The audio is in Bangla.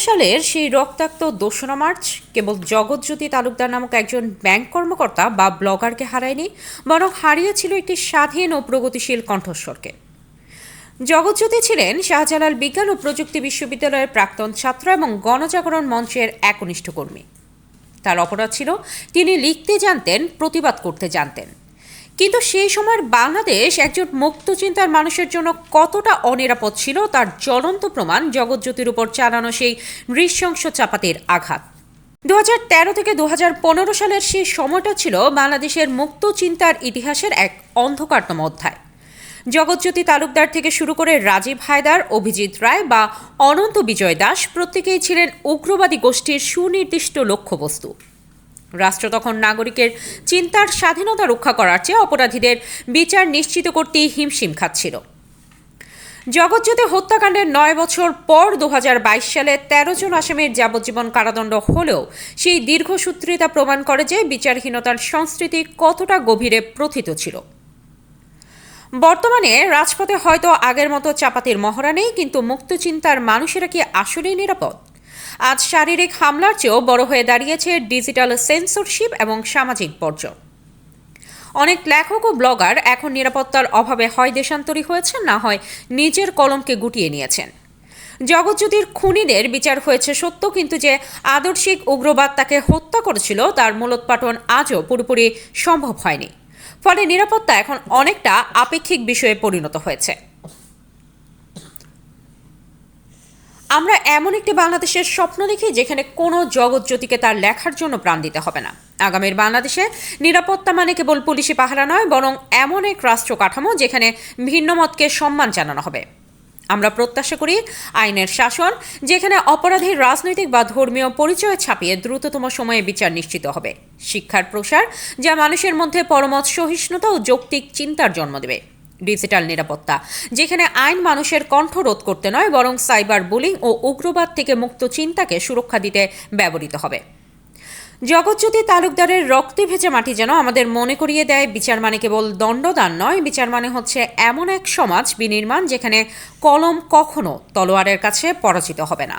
সালের সেই রক্তাক্ত ২রা মার্চ কেবল জগৎজ্যোতি তালুকদার নামক একজন ব্যাংক কর্মকর্তা বা ব্লগারকে হারায়নি, বরং হারিয়েছিল একটি স্বাধীন ও প্রগতিশীল কণ্ঠস্বরকে। জগৎজ্যোতি ছিলেন শাহজালাল বিজ্ঞান ও প্রযুক্তি বিশ্ববিদ্যালয়ের প্রাক্তন ছাত্র এবং গণজাগরণ মঞ্চের একনিষ্ঠ কর্মী। তার অপরাধ ছিল তিনি লিখতে জানতেন, প্রতিবাদ করতে জানতেন। কিন্তু সেই সময়ের বাংলাদেশ একজন মুক্ত চিন্তার মানুষের জন্য কতটা অনিরাপদ ছিল তার জ্বলন্ত প্রমাণ জগৎজ্যোতির উপর চালানো সেই নৃশংস চাপাতির আঘাত। 2013 থেকে 2015 সালের সেই সময়টা ছিল বাংলাদেশের মুক্ত চিন্তার ইতিহাসের এক অন্ধকারতম অধ্যায়। জগৎজ্যোতি তালুকদার থেকে শুরু করে রাজীব হায়দার, অভিজিৎ রায় বা অনন্ত বিজয় দাস প্রত্যেকেই ছিলেন উগ্রবাদী গোষ্ঠীর সুনির্দিষ্ট লক্ষ্যবস্তু। রাষ্ট্র তখন নাগরিকের চিন্তার স্বাধীনতা রক্ষা করার চেয়ে অপরাধীদের বিচার নিশ্চিত করতেই হিমশিম খাচ্ছিল। জগৎজ্যোতি হত্যাকাণ্ডের 9 বছর পর 2022 সালে 13 জন আসামির যাবজ্জীবন কারাদণ্ড হলেও সেই দীর্ঘসূত্রিতা প্রমাণ করে যে বিচারহীনতার সংস্কৃতি কতটা গভীরে প্রথিত ছিল। বর্তমানে রাজপথে হয়তো আগের মতো চাপাতির মহড়া নেই, কিন্তু মুক্ত চিন্তার মানুষেরা কি আসলেই নিরাপদ? আজ শারীরিক হামলার চেয়েও বড় হয়ে দাঁড়িয়েছে ডিজিটাল সেন্সরশিপ এবং সামাজিক বর্জন। অনেক লেখক ও ব্লগার এখন নিরাপত্তার অভাবে হয় দেশান্তরী হয়েছেন, না হয় নিজের কলমকে গুটিয়ে নিয়েছেন। জগৎজ্যোতির খুনিদের বিচার হয়েছে সত্য, কিন্তু যে আদর্শিক উগ্রবাদ তাকে হত্যা করেছিল তার মূলোৎপাটন আজও পুরোপুরি সম্ভব হয়নি। ফলে নিরাপত্তা এখন অনেকটা আপেক্ষিক বিষয়ে পরিণত হয়েছে। আমরা এমন একটি বাংলাদেশের স্বপ্ন দেখি যেখানে কোনো জগৎজ্যোতিকে তার লেখার জন্য প্রাণ দিতে হবে না। আগামীর বাংলাদেশে নিরাপত্তা মানে কেবল পুলিশি পাহারা নয়, বরং এমন এক রাষ্ট্র কাঠামো যেখানে ভিন্নমতকে সম্মান জানানো হবে। আমরা প্রত্যাশা করি আইনের শাসন, যেখানে অপরাধীর রাজনৈতিক বা ধর্মীয় পরিচয় ছাপিয়ে দ্রুততম সময়ে বিচার নিশ্চিত হবে। শিক্ষার প্রসার, যা মানুষের মধ্যে পরমত সহিষ্ণুতা ও যৌক্তিক চিন্তার জন্ম দেবে। ডিজিটাল নিরাপত্তা, যেখানে আইন মানুষের কণ্ঠ রোধ করতে নয়, বরং সাইবার বুলিং ও উগ্রবাদ থেকে মুক্ত চিন্তাকে সুরক্ষা দিতে ব্যবহৃত হবে। জগৎজ্যোতি তালুকদারের রক্তে ভেজা মাটি যেন আমাদের মনে করিয়ে দেয়, বিচার মানে কেবল দণ্ডদান নয়, বিচার মানে হচ্ছে এমন এক সমাজ বিনির্মাণ যেখানে কলম কখনো তলোয়ারের কাছে পরাজিত হবে না।